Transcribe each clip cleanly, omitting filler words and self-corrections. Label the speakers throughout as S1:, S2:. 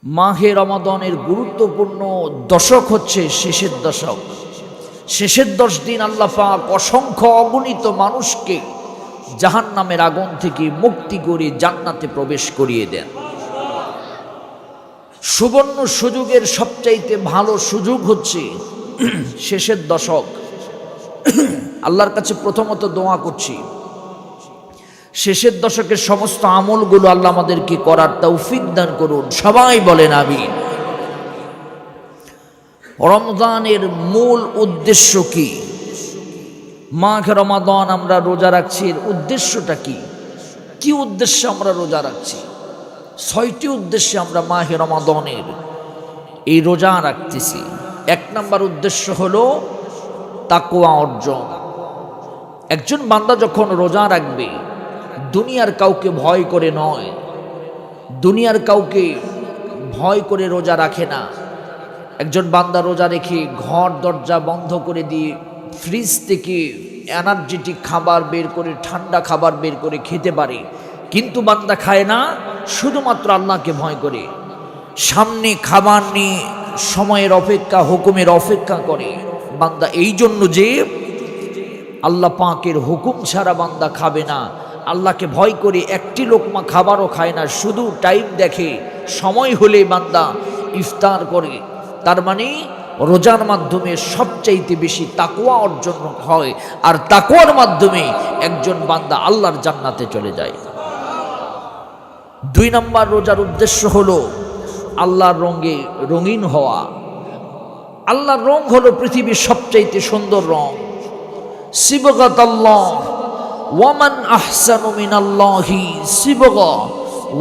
S1: মাহে রমাদানের গুরুত্বপূর্ণ দশক হচ্ছে শেষের দশক। শেষের 10 দিন আল্লাহ পাক অসংখ্য অগণিত মানুষকে জাহান্নামের আগুন থেকে মুক্তি করে জান্নাতে প্রবেশ করিয়ে দেন। সুবর্ণ সুযোগের সবচাইতে ভালো সুযোগ হচ্ছে শেষের দশক। আল্লাহর কাছে প্রথমত দোয়া করছি, শেষের দশকের সমস্ত আমলগুলো আল্লাহ আমাদেরকে করার তৌফিক দান করুন। সবাই বলেন আমিন। রমজানের মূল উদ্দেশ্য কি? মাহে রমাদান আমরা রোজা রাখছি, এর উদ্দেশ্যটা কি? কি উদ্দেশ্যে আমরা রোজা রাখছি? 6টি উদ্দেশ্যে আমরা মাহে রমাদানের এই রোজা রাখতেছি। 1 নম্বর উদ্দেশ্য হলো তাকওয়া অর্জন। একজন বান্দা যখন রোজা রাখবে, দুনিয়ার কাউকে ভয় করে নয়, দুনিয়ার কাউকে ভয় করে রোজা রাখে না। একজন বান্দা রোজা রেখে ঘর দরজা বন্ধ করে দিয়ে ফ্রিজ থেকে এনার্জেটিক খাবার বের করে, ঠান্ডা খাবার বের করে খেতে পারে, কিন্তু বান্দা খায় না শুধুমাত্র আল্লাহকে ভয় করে। সামনে খাবার নিয়ে সময়ের অপেক্ষা, হুকুমের অপেক্ষা করে বান্দা, এই জন্য যে আল্লাহ পাকের হুকুম ছাড়া বান্দা খাবে না। আল্লাহকে ভয় করে একটি লোকমা খাবারও খায় না, শুধু টাইম দেখে, সময় হলে বান্দা ইফতার করে। তার মানে রোজার মাধ্যমে সবচাইতে বেশি তাকওয়া অর্জন হয়, আর তাকওয়ার মাধ্যমে একজন বান্দা আল্লাহর জান্নাতে চলে যায়। 2 নম্বর রোজার উদ্দেশ্য হলো আল্লাহর রঙে রঙিন হওয়া। আল্লাহর রং হলো পৃথিবীর সবচাইতে সুন্দর রং। সিবগাতাল্লাহ ওয়ামান আহসানু মিনাল্লাহি সিবগা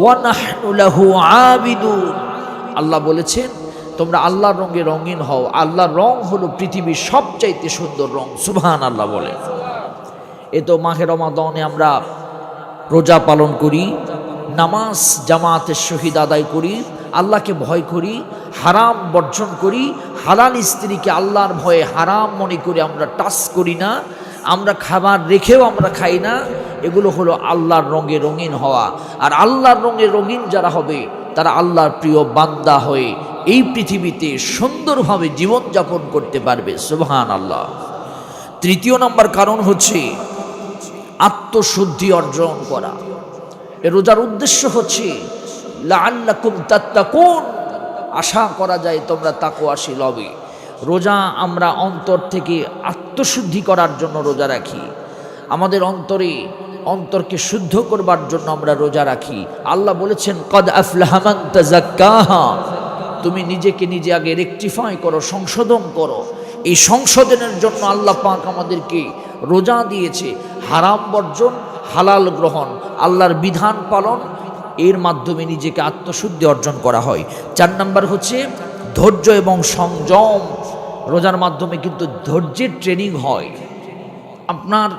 S1: ওয়া নাহনু লাহু আবিদুন। আল্লাহ বলেছেন তোমরা আল্লাহর রঙে রঙিন হও। আল্লাহর রং হলো পৃথিবীর সবচাইতে সুন্দর রং। সুবহানাল্লাহ বলে। এ তো মাহে রমাদানে আমরা রোজা পালন করি, নামাজ জামাতের সহিত আদায় করি, আল্লাহকে ভয় করি, হারাম বর্জন করি, হালাল স্ত্রীকে আল্লাহর ভয়ে হারাম মনে করে আমরা টাচ করি না, আমরা খাবার রেখেও আমরা খাই না। এগুলো হলো আল্লাহর রঙে রঙিন হওয়া। আর আল্লাহর রঙে রঙিন যারা হবে তারা আল্লাহর প্রিয় বান্দা হয়ে এই পৃথিবীতে সুন্দরভাবে জীবনযাপন করতে পারবে। সুবহানাল্লাহ। 3 নম্বর কারণ হচ্ছে আত্মশুদ্ধি অর্জন করা। এ রোজার উদ্দেশ্য হচ্ছে লাআল্লাকুম তাত্তাকুন, আশা করা যায় তোমরা তাকওয়াশীল হবে। রোজা আমরা অন্তর থেকে আত্মশুদ্ধি করার জন্য রোজা রাখি। আমাদের অন্তরকে শুদ্ধ করবার জন্য আমরা রোজা রাখি। আল্লাহ বলেছেন কদ আফলাহা মান তাযাক্কাহা, তুমি নিজেকে নিজে আগে রেকটিফাই করো, সংশোধন করো। এই সংশোধনের জন্য আল্লাহ পাক আমাদেরকে রোজা দিয়েছে। হারাম বর্জন, হালাল গ্রহণ, আল্লাহর বিধান পালন, এর মাধ্যমে নিজেকে আত্মশুদ্ধি অর্জন করা হয়। 4 নম্বর হচ্ছে ধৈর্য এবং সংযম। রোজার মাধ্যমে কিন্তু ধৈর্যের ট্রেনিং হয়। আপনার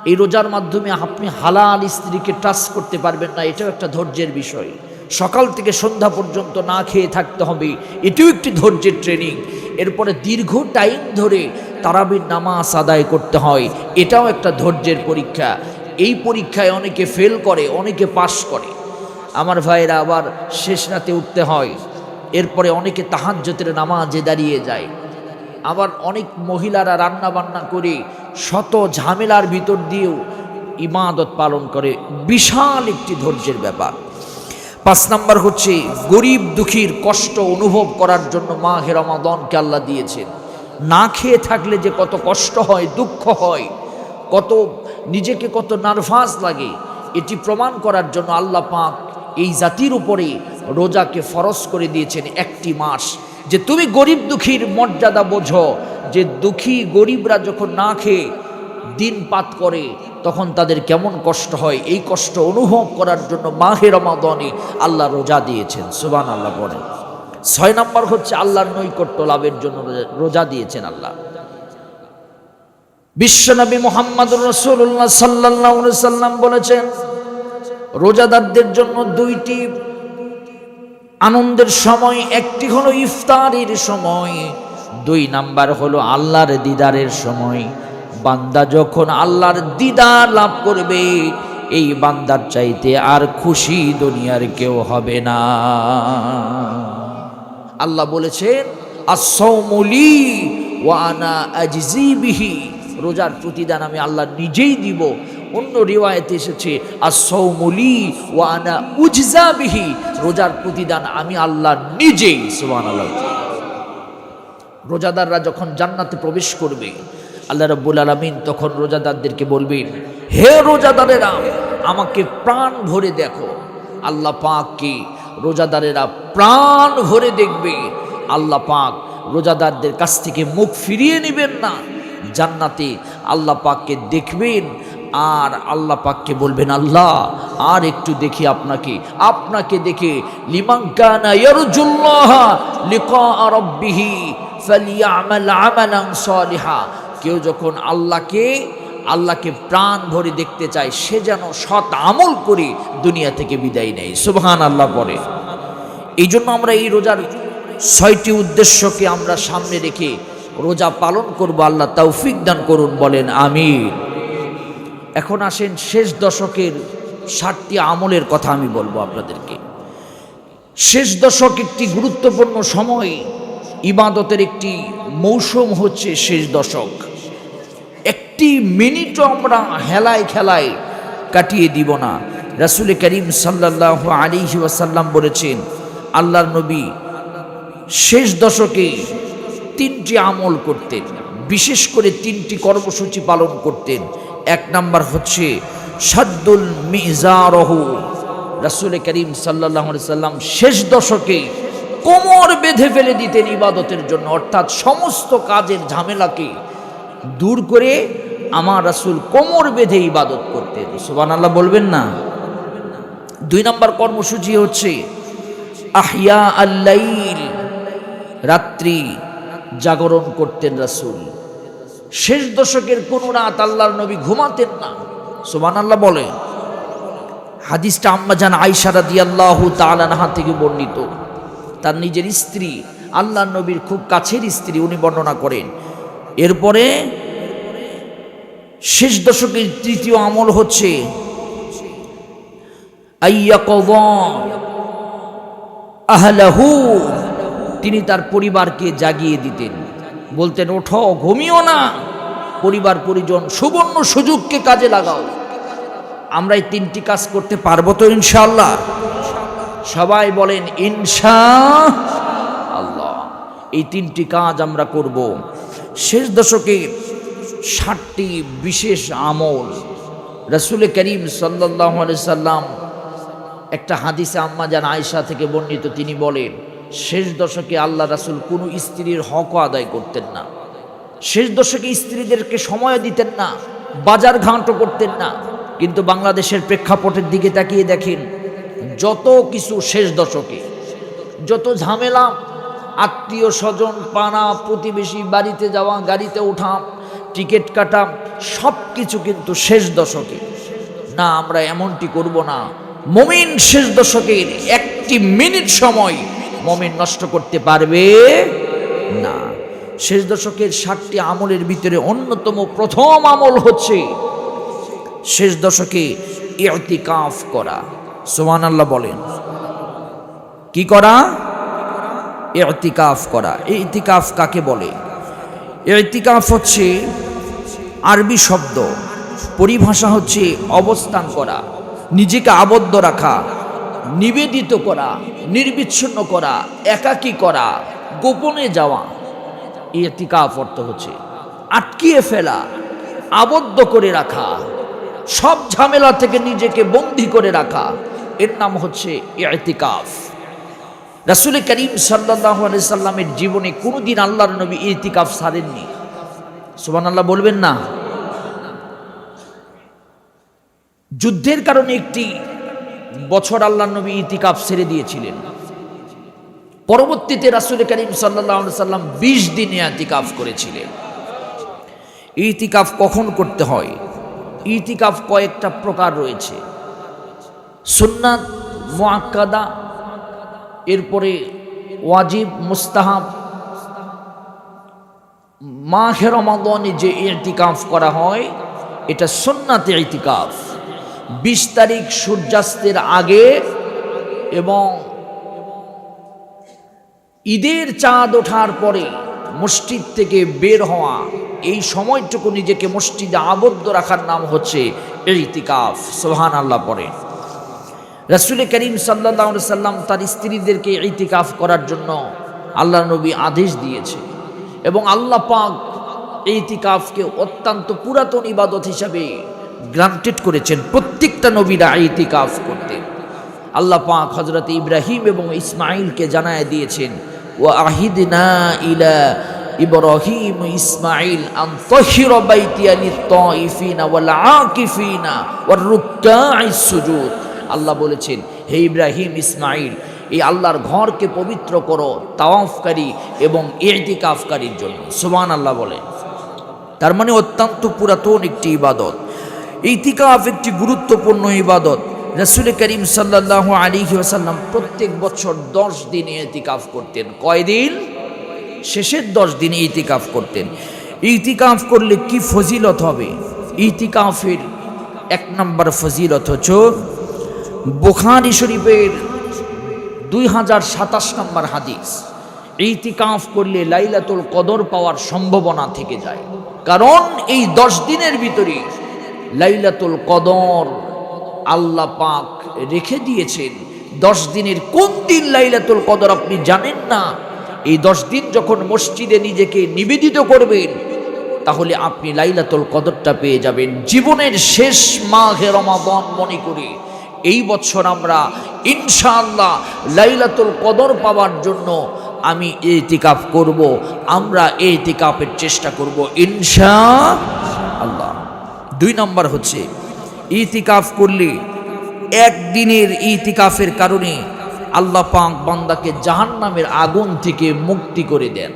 S1: এই রোজার মাধ্যমে আপনি হালাল স্ত্রীকে টাচ করতে পারবেন না, এটাও একটা ধৈর্যের বিষয়। সকাল থেকে সন্ধ্যা পর্যন্ত না খেয়ে থাকতে হবে, এটাও একটি ধৈর্যের ট্রেনিং। এরপরে দীর্ঘ টাইম ধরে তারাবির নামাজ আদায় করতে হয়, এটাও একটা ধৈর্যের পরীক্ষা। এই পরীক্ষায় অনেকে ফেল করে, অনেকে পাস করে। আমার ভাইয়েরা, আবার শেষ রাতে উঠতে হয়। এরপরে অনেকে তাহাজ্জুদের নামাজে দাঁড়িয়ে যায়। আবার অনেক মহিলারা রান্না বান্না করে শত ঝামেলার ভিতর দিয়েও ইবাদত পালন করে। বিশাল একটি ধৈর্যের ব্যাপার। 5 নম্বর হচ্ছে গরিব দুঃখীর কষ্ট অনুভব করার জন্য মাহে রমাদানকে আল্লাহ দিয়েছেন। না খেয়ে থাকলে যে কত কষ্ট হয়, দুঃখ হয়, নিজেকে কত নার্ভাস লাগে, এটি প্রমাণ করার জন্য আল্লাহ পাক এই জাতির উপরে রোজাকে ফরজ করে দিয়েছেন 1টি মাস। যে তুমি গরিব দুঃখীর মর্যাদা বোঝো, যে দুঃখী গরিবরা যখন না খেয়ে দিন পাত করে তখন তাদের কেমন কষ্ট হয়, এই কষ্ট অনুভব করার জন্য মাহে রমাদানে আল্লাহ রোজা দিয়েছেন। সুবহানাল্লাহ বলে। 6 নম্বর হচ্ছে আল্লাহর নৈকট্য লাভের জন্য রোজা দিয়েছেন আল্লাহ। বিশ্বনবী মুহাম্মদুর রাসূলুল্লাহ সাল্লাল্লাহু আলাইহি সাল্লাম বলেছেন, রোজাদারদের জন্য 2টি আনন্দের সময়, একটি হলো ইফতারের সময়, 2 নাম্বার হলো আল্লাহর দিদারের সময়। বান্দা যখন আল্লাহর দিদার লাভ করবে, এই বান্দার চাইতে আর খুশি দুনিয়ার কেউ হবে না। আল্লাহ বলেছেন as-sawmu li wa ana ajzi bihi, রোজার প্রতিদান আমি আল্লাহ নিজেই দিব। অন্য রিওয়ায়েতে এসেছে as-sawmu li wa ana ujza bihi, রোজার প্রতিদান আমি আল্লাহ নিজেই। সুবহানাল্লাহ। রোজাদাররা যখন জান্নাতে প্রবেশ করবে, আল্লাহ রাব্বুল আলামিন তখন রোজাদারদেরকে বলবেন, হে রোজাদারেরা আমাকে প্রাণ ভরে দেখো। আল্লাহ পাককে রোজাদারেরা প্রাণ ভরে দেখবে। আল্লাহ পাক রোজাদারদের কাছ থেকে মুখ ফিরিয়ে নেবেন না। জান্নাতে আল্লাহ পাককে দেখবেন আর আল্লাহ পাককে বলবেন, আল্লাহ আর একটু দেখি আপনাকে। আপনাকে দেখে লিমান কানা ইয়ারজুল্লাহ লিকা রাব্বিহি ফালিয়ামাল আমালান সালিহা, কেউ যখন আল্লাহকে প্রাণ ভরে দেখতে চায় সে যেন সৎ আমল করে দুনিয়া থেকে বিদায় নেয়। সুবহানাল্লাহ পড়ে। এই জন্য আমরা এই রোজার 6টি উদ্দেশ্যকে আমরা সামনে রেখে রোজা পালন করব। আল্লাহ তৌফিক দান করুন, বলেন আমিন। এখন আসেন শেষ দশকের 7টি আমলের কথা আমি বলবো আপনাদেরকে। শেষ দশক একটি গুরুত্বপূর্ণ সময়, ইবাদতের একটি মৌসুম হচ্ছে শেষ দশক। একটি মিনিটও আমরা হেলায় খেলায় কাটিয়ে দিব না। রাসূল করিম সাল্লাল্লাহু আলাইহি ওয়াসাল্লাম বলেছেন, আল্লাহর নবী শেষ দশকে 3টি আমল করতেন, বিশেষ করে 3টি কর্মসূচি পালন করতেন। 1 নাম্বার হচ্ছে সাদ্দুল মিজারহু, রাসূল করিম সাল্লাল্লাহু আলাইহি ওয়াসাল্লাম শেষ দশকে কোমর বেঁধে ফেলে দিতেন ইবাদতের জন্য, অর্থাৎ সমস্ত কাজের ঝামেলাকে দূর করে আমার রাসূল কোমর বেঁধে ইবাদত করতেন। সুবহানাল্লাহ বলবেন না। 2 নম্বর কর্মসূচি হচ্ছে আহইয়া আল-লাইল, রাত্রি জাগরণ করতেন রাসূল। শেষ দশকের কোন রাত আল্লাহর নবী ঘুমাতেন না। সুবহানাল্লাহ বলে। হাদিসটা আম্মা জান আয়েশা রাদিয়াল্লাহু তাআলা আনহা থেকে বর্ণিত। তার নিজের স্ত্রী, আল্লাহর নবীর খুব কাছের স্ত্রী, উনি বর্ণনা করেন। এরপরে শেষ দশকের 3য় আমল হচ্ছে আইয়াকযা আহলাহু, তিনি তার পরিবারকে জাগিয়ে দিতেন, বলতেন ওঠো, ঘুমিও না, পরিবার পরিজন সুবর্ণ সুযোগকে কাজে লাগাও। আমরা এই 3টি কাজ করতে পারবো তো ইনশাআল্লাহ? সবাই বলেন ইনশাআল্লাহ। এই 3টি কাজ আমরা করব। শেষ দশকে 7টি বিশেষ আমল রাসূল করিম সাল্লাল্লাহু আলাইহি সাল্লাম, একটা হাদিসে আম্মা জান আয়েশা থেকে বর্ণিত, তিনি বলেন শেষ দশকে আল্লাহ রাসূল কোনো স্ত্রীর হকও আদায় করতেন না। শেষ দশকে স্ত্রীদেরকে সময় দিতেন না, বাজার ঘাটও করতেন না। কিন্তু বাংলাদেশের প্রেক্ষাপটের দিকে তাকিয়ে দেখেন, যত কিছু শেষ দশকে, যত ঝামেলা, আত্মীয় স্বজন, পাড়া প্রতিবেশী, বাড়িতে যাওয়া, গাড়িতে ওঠা, টিকিট কাটা, সব কিছু কিন্তু শেষ দশকে। না, আমরা এমনটি করব না। মুমিন শেষ দশকের 1টি মিনিট সময় মুমিন নষ্ট করতে পারবে না। শেষ দশকের 7টি আমলের ভিতরে অন্যতম প্রথম আমল হচ্ছে শেষ দশকে ইতিকাফ করা। সুবহানাল্লাহ বলেন। কি করা? ইতিকাফ করা। ইতিকাফ কাকে বলে? ইতিকাফ হচ্ছে আরবি শব্দ, পরিভাষা হচ্ছে অবস্থান করা, নিজেকে আবদ্ধ রাখা, নিবেদিত করা, নির্বিচ্ছিন্ন করা, একাকী করা, গোপনে যাওয়া। ইতিকাফ অর্থ হচ্ছে আটকিয়ে ফেলা, আবদ্ধ করে রাখা, সব ঝামেলা থেকে নিজেকে বন্দী করে রাখা, এর নাম হচ্ছে ইতিকাফ। রাসূল করিম সাল্লাল্লাহু আলাইহি সাল্লামের জীবনে কোনোদিন আল্লাহর নবী ইতিকাফ ছাড়েননি। সুবহানাল্লাহ বলবেন না। যুদ্ধের কারণে একটি বছর আল্লাহর নবী ইতিকাফ ছেড়ে দিয়েছিলেন। পরবর্তীতে রাসূল করিম সাল্লাল্লাহু আলাইহি সাল্লাম 20 দিন ইতিকাফ করেছিলেন। ইতিকাফ কখন করতে হয়? ইতিকাফ কয়েকটা প্রকার রয়েছে। সুন্নাত, মুআক্কাদা, এরপরে ওয়াজিব, মুস্তাহাব। মাহে রমাদানে যে ইতিকাফ করা হয় এটা সুন্নাতে ইতিকাফ। 20 তারিখ সূর্যাস্তের আগে এবং ঈদের চাঁদ ওঠার পরে মসজিদ থেকে বের হওয়া, এই সময়টুকু নিজেকে মসজিদে আবদ্ধ রাখার নাম হচ্ছে ইতিকাফ। সুবহানাল্লাহ পড়ে। রাসূল করিম সাল্লাল্লাহু আলাইহি সাল্লাম তার স্ত্রীদেরকে ইতিকাফ করার জন্য আল্লাহ নবী আদেশ দিয়েছে, এবং আল্লাহ পাক ইতিকাফকে অত্যন্ত পুরাতন ইবাদত হিসাবে গ্রান্টেড করেছেন। প্রত্যেকটা নবীরা ইতিকাফ করতেন। আল্লাহ পাক হযরত ইব্রাহিম এবং ইসমাঈলকে জানায় দিয়েছেন, ওয়া আহিদনা ইলা ইব্রাহিম ইসমাঈল আন তাহিরা বাইতিয়া লিত-তাইফিনা ওয়াল আকিফিনা ওয়ার রুকআইস সুজুদ। আল্লাহ বলেছেন, হে ইব্রাহিম ইসমাঈল, এই আল্লাহর ঘরকে পবিত্র করো তাওয়াফকারী এবং ইতিকাফকারীর জন্য। সুবহানাল্লাহ বলেন। তার মানে অত্যন্ত পুরাতন একটি ইবাদত। ইতিকাফ একটি গুরুত্বপূর্ণ ইবাদত। রাসূল করিম সাল্লাল্লাহু আলাইহি ওয়াসাল্লাম প্রত্যেক বছর 10 দিন ইতিকাফ করতেন। কয় দিন? শেষের 10 দিন ইতিকাফ করতেন। ইতিকাফ করলে কি ফজিলত হবে? ইতিকাফের 1 নম্বর ফজিলত হচ্ছে বুখারী শরীফের 2027 নম্বর হাদিস, ইতিকাফ করলে লাইলাতুল কদর পাওয়ার সম্ভাবনা থেকে যায়। কারণ এই 10 দিনের ভিতরে লাইলাতুল কদর আল্লাহ পাক রেখে দিয়েছেন। 10 দিনের কোন দিন লাইলাতুল কদর আপনি জানেন না। এই 10 দিন যখন মসজিদে নিজেকে নিবেদিত করবেন, তাহলে আপনি লাইলাতুল কদরটা পেয়ে যাবেন। জীবনের শেষ মাহে রমাদান মনে করে এই বছর আমরা ইনশাআল্লাহ লাইলাতুল কদর পাওয়ার জন্য আমি ইতিকাফ করব, আমরা ইতিকাফের চেষ্টা করব ইনশাআল্লাহ। 2 নম্বর হচ্ছে ইতিকাফ করলে একদিনের ইতিকাফের কারণে আল্লাহ পাক বান্দাকে জাহান্নামের আগুন থেকে মুক্তি করে দেন।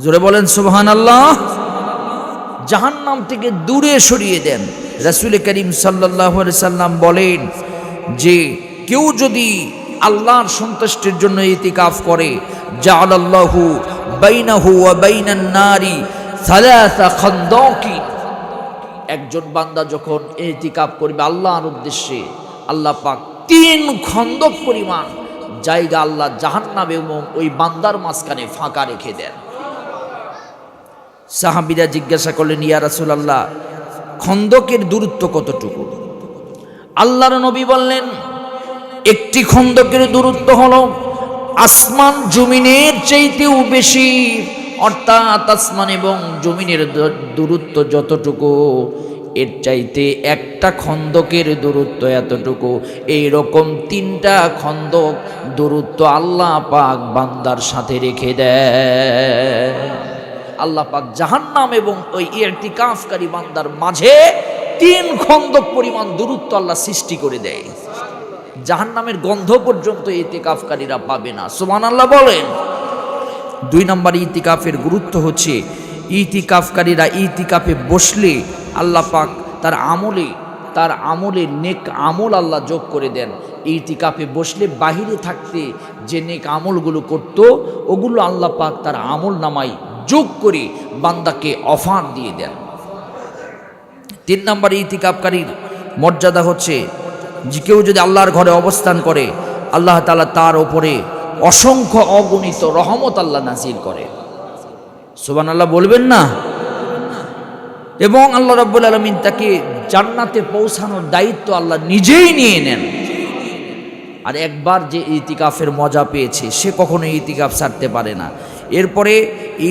S1: জোরে বলেন সুবহানাল্লাহ। জাহান্নাম থেকে দূরে সরিয়ে দেন। রাসূল করিম সাল্লাল্লাহু আলাইহি সাল্লাম বলেন যে কেউ যদি আল্লাহর সন্তুষ্টির জন্য ইতিকাফ করে, জাআলাল্লাহু বাইনাহু ওয়া বাইনান নারি সালাসা খানদাকিন। একজন বান্দা যখন ইতিকাফ করবে আল্লাহর উদ্দেশ্যে, আল্লাহ পাক 3 খন্দক পরিমাণ জায়গা আল্লাহ জাহান্নাম এবং ওই বান্দার মাঝখানে ফাঁকা রেখে দেন। সাহাবীরা জিজ্ঞাসা করলেন, ইয়া রাসূলুল্লাহ, খন্দকের দূরত্ব কতটুকু? আল্লাহর নবী বললেন, একটি খন্দকের দূরত্ব হলো আসমান জমিনের চাইতেও বেশি। অর্থাৎ আসমান এবং জমিনের দূরত্ব যতটুকু, এর চাইতে একটা খন্দকের দূরত্ব এতটুকু। এইরকম 3টা খন্দক দূরত্ব আল্লাহ পাক বান্দার সাথে রেখে দেয়। আল্লাহ পাক জাহান্নাম এবং ওই ইতিকাফকারী বান্দার মাঝে 3 খন্দক পরিমাণ দূরত্ব আল্লাহ সৃষ্টি করে দেয়। জাহান্নামের গন্ধ পর্যন্ত ইতিকাফকারীরা পাবে না। সুবহানাল্লাহ বলেন। 2 নম্বর ইতিকাফের গুরুত্ব হচ্ছে ইতিকাফকারীরা ইতিকাফে বসলে আল্লাহ পাক তার আমলে নেক আমল আল্লাহ যোগ করে দেন। ইতিকাফে বসলে বাহিরে থাকতে যে নেক আমলগুলো করত, ওগুলো আল্লাহ পাক তার আমল নামায় যোগ করে বান্দাকে অফার দিয়ে দেন। 3 নম্বর ইতিকাফকারীর মর্যাদা হচ্ছে যে কেউ যদি আল্লাহর ঘরে অবস্থান করে, আল্লাহ তাআলা তার উপরে অসংখ্য অগণিত রহমত আল্লাহ নাজিল করে। সুবহানাল্লাহ বলবেন না? এবং আল্লাহ রাব্বুল আলামিন তাকে জান্নাতে পৌঁছানোর দায়িত্ব আল্লাহ নিজেই নিয়ে নেন। আর একবার যে ইতিকাফের মজা পেয়েছে সে কখনো ইতিকাফ ছাড়তে পারে না। এরপরে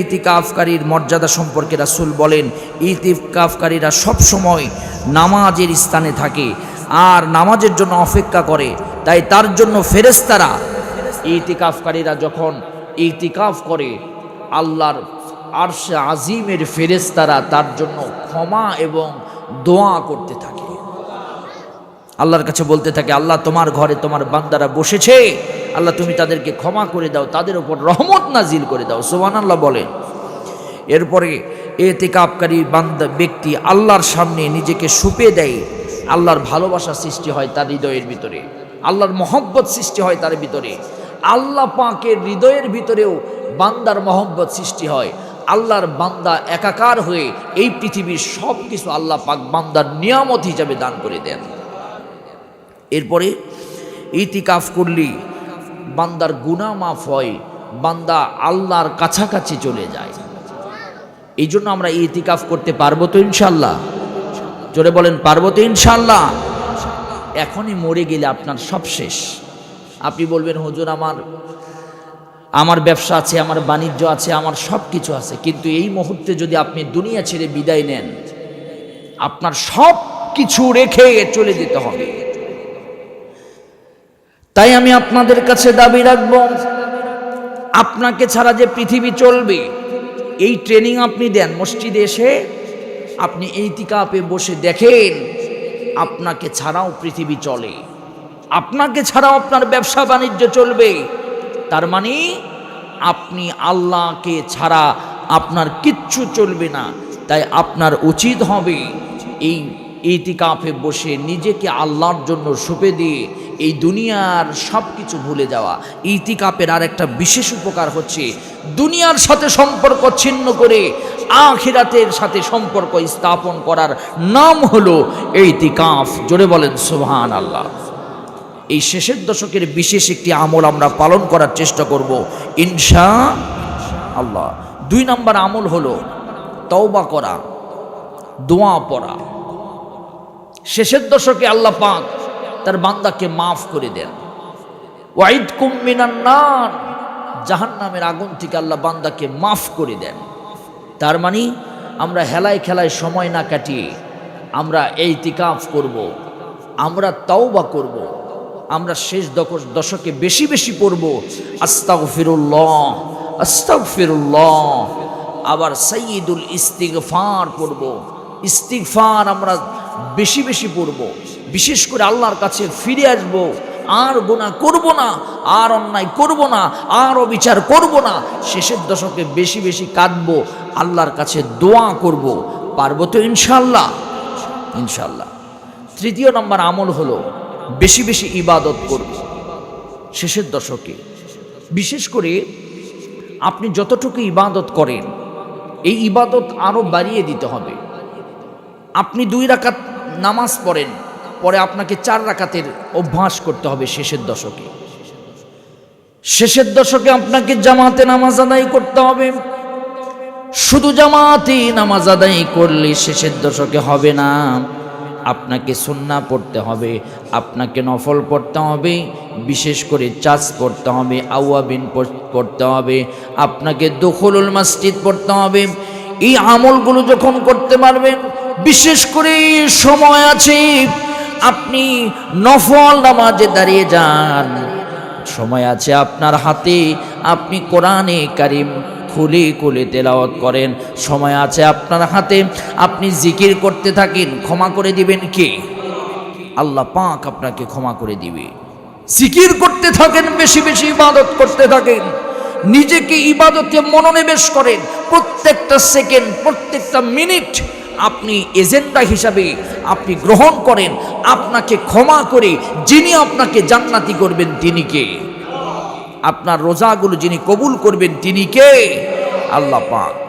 S1: ইতিকাফকারীর মর্যাদা সম্পর্কে রাসূল বলেন, ইতিকাফকারীরা সব সময় নামাজের স্থানে থাকে আর নামাজের জন্য অপেক্ষা করে। তাই তার জন্য ফেরেশতারা, ইতিকাফকারীরা যখন ইতিকাফ করে, আল্লাহর আরশে আজিমের ফেরেশতারা তার জন্য ক্ষমা এবং দোয়া করতে থাকে। আল্লাহর কাছে বলতে থাকে, আল্লাহ তোমার ঘরে তোমার বান্দারা বসেছে, আল্লাহ তুমি তাদেরকে ক্ষমা করে দাও, তাদের উপর রহমত নাজিল করে দাও। সুবহানাল্লাহ বলেন। এরপরে ইতিকাফকারী বান্দা ব্যক্তি আল্লাহর সামনে নিজেকে সুপে দেয়। আল্লাহর ভালোবাসা সৃষ্টি হয় তার হৃদয়ের ভিতরে, আল্লাহর মহব্বত সৃষ্টি হয় তার ভিতরে। আল্লাহ পাকের হৃদয়ের ভিতরেও বান্দার মহব্বত সৃষ্টি হয়। আল্লাহর বান্দা একাকার হয়ে এই পৃথিবীর সব কিছু আল্লাহ পাক বান্দার নিয়ামত হিসাবে দান করে দেন। এরপরে ইতিকাফ করলে বান্দার গুনাহ মাফ হয়, বান্দা আল্লাহর কাছাকাছি চলে যায়। এই জন্য আমরা ইতিকাফ করতে পারবো তো ইনশাল্লাহ? জোরে বলেন, পারবো তো ইনশাল্লাহ? এখনই মরে গেলে আপনার সব শেষ। আপনি বলবেন হুজুর আমার ব্যবসা আছে, আমার বাণিজ্য আছে, আমার সব কিছু আছে, কিন্তু এই মুহূর্তে যদি আপনি দুনিয়া ছেড়ে বিদায় নেন, আপনার সব কিছু রেখে চলে যেতে হবে। তাই আমি আপনাদের কাছে দাবি রাখব, আপনাকে ছাড়া যে পৃথিবী চলবে এই ট্রেনিং আপনি দেন। মসজিদে এসে আপনি ইতিকাফে বসে দেখেন আপনাকে ছাড়াও পৃথিবী চলে, আপনাকে ছাড়াও আপনার ব্যবসা বাণিজ্য চলবে। তার মানে আপনি আল্লাহকে ছাড়া আপনার কিচ্ছু চলবে না। তাই আপনার উচিত হবে এই ইতিকাফে বসে নিজেকে আল্লাহর জন্য সঁপে দিয়ে এই দুনিয়ার সব কিছু ভুলে যাওয়া। ইতিকাফের আর একটা বিশেষ উপকার হচ্ছে দুনিয়ার সাথে সম্পর্ক ছিন্ন করে আখিরাতের সাথে সম্পর্ক স্থাপন করার নাম হলো ইতিকাফ। জোরে বলেন সুবহানাল্লাহ। এই শেষের দশকের বিশেষ একটি আমল আমরা পালন করার চেষ্টা করব ইনশাআল্লাহ। 2 নম্বর আমল হলো তওবা করা, দোয়া পড়া। শেষের দশকে আল্লাহ পাক তার বান্দাকে মাফ করে দেন। ওয়াইদকুম মিনান নার, জাহান্নামের আগুন থেকে আল্লাহ বান্দাকে মাফ করে দেন। তার মানে আমরা হেলায় খেলায় সময় না কাটিয়ে আমরা ইতিকাফ করব, আমরা তওবা করব, আমরা শেষ দশকে বেশি বেশি পড়ব আস্তাগফিরুল্লাহ আস্তাগফিরুল্লাহ, আবার সাইয়্যিদুল ইস্তিগফার পড়ব। ইস্তিগফার আমরা বেশি বেশি পড়ব, বিশেষ করে আল্লাহর কাছে ফিরে আসব। আর গুনাহ করব না, আর অন্যায় করব না, আর অবিচার করব না। শেষের দশকে বেশি বেশি কাঁদব, আল্লাহর কাছে দোয়া করব। পারবো তো ইনশাআল্লাহ? ইনশাআল্লাহ। 3 নম্বর আমল হলো বেশি বেশি ইবাদত করব শেষের দশকে। বিশেষ করে আপনি যতটুকু ইবাদত করেন এই ইবাদত আরও বাড়িয়ে দিতে হবে। আপনি 2 রাকাত নামাজ পড়েন, পরে আপনাকে 4 রাকাতের অভ্যাস করতে হবে শেষের দশকে। শেষের দশকে আপনাকে জামাতে নামাজ আদায় করতে হবে। শুধু জামাতে নামাজ আদায় করলে শেষের দশকে হবে না, আপনাকে সুন্নাহ পড়তে হবে, আপনাকে নফল পড়তে হবে, বিশেষ করে চাষ পড়তে হবে, আওয়াবিন পড়তে হবে, আপনাকে দুখুলুল মসজিদ পড়তে হবে। এই আমলগুলো যখন করতে পারবেন, বিশেষ করে সময় আছে, আপনি নফল নামাজে দাঁড়িয়ে যান, সময় আছে আপনার হাতে, আপনি কোরআনে কারিম খুলে খুলে তেলাওয়াত করেন, সময় আছে আপনার হাতে, আপনি জিকির করতে থাকেন। ক্ষমা করে দিবেন কে? আল্লাহ পাক আপনাকে ক্ষমা করে দিবে। জিকির করতে থাকেন, বেশি বেশি ইবাদত করতে থাকেন, নিজেকে ইবাদতে মনোনিবেশ করেন। প্রত্যেকটা সেকেন্ড, প্রত্যেকটা মিনিট আপনি এজেন্ডা হিসাবে আপনি গ্রহণ করেন। আপনাকে ক্ষমা করে যিনি আপনাকে জান্নাতি করবেন তিনি কে? আপনার রোজাগুলো যিনি কবুল করবেন তিনি কে? আল্লাহ পাক।